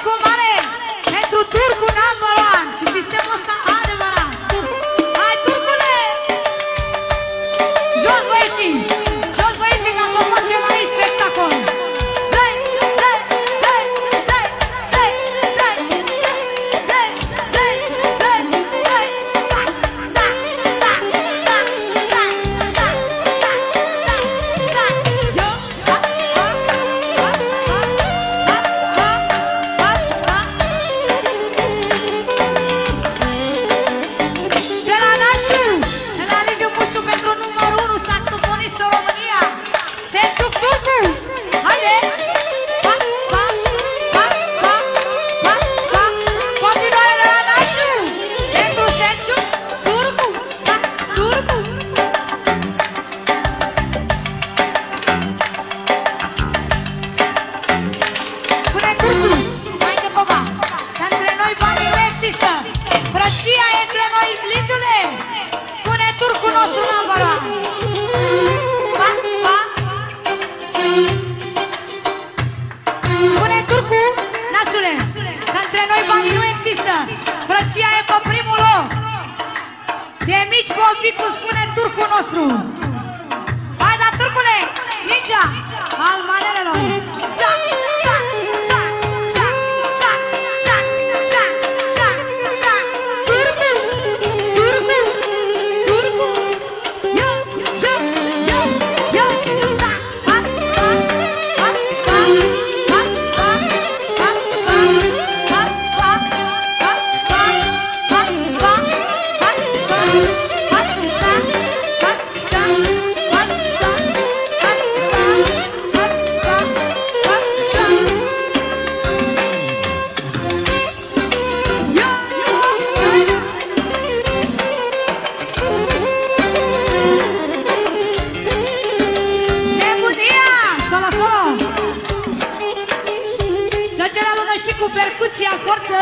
cu mare pentru turcul number one și sistemul ăsta adevărat. Hai, turcule! Jos băieții! Jos băieții ca să facem aici spectacol! Frăția între noi, blindule! Pune turcul nostru number one! Pa, pa! Pune turcul, nașule! Că între noi banii nu există! Frăția e pe primul loc! De mici copii cum spune turcul nostru! Hai, da, turcule! Ninja! Al manelelor! Da! Sa! Sa! Sa! Sa! Sa! Sa! Sa! Sa! Și cu percuția în forță,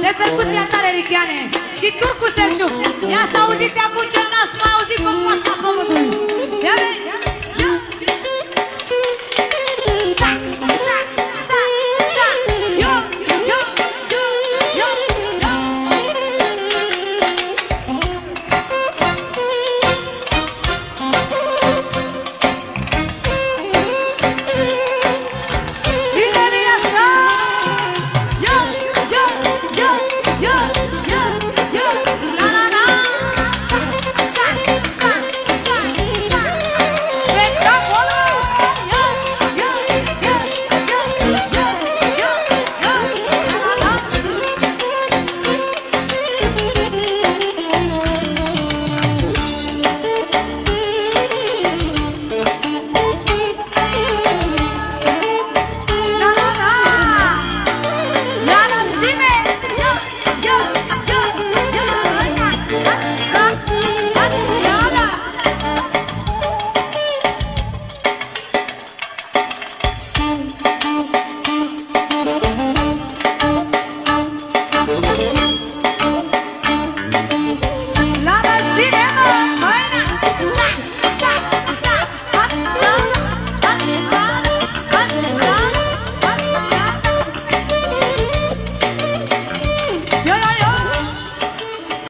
de percuția tare richiane. Și turcul Selciuc. Ia să auziți acum ce n-ați mai auzit pe fața pământului. Ia veni!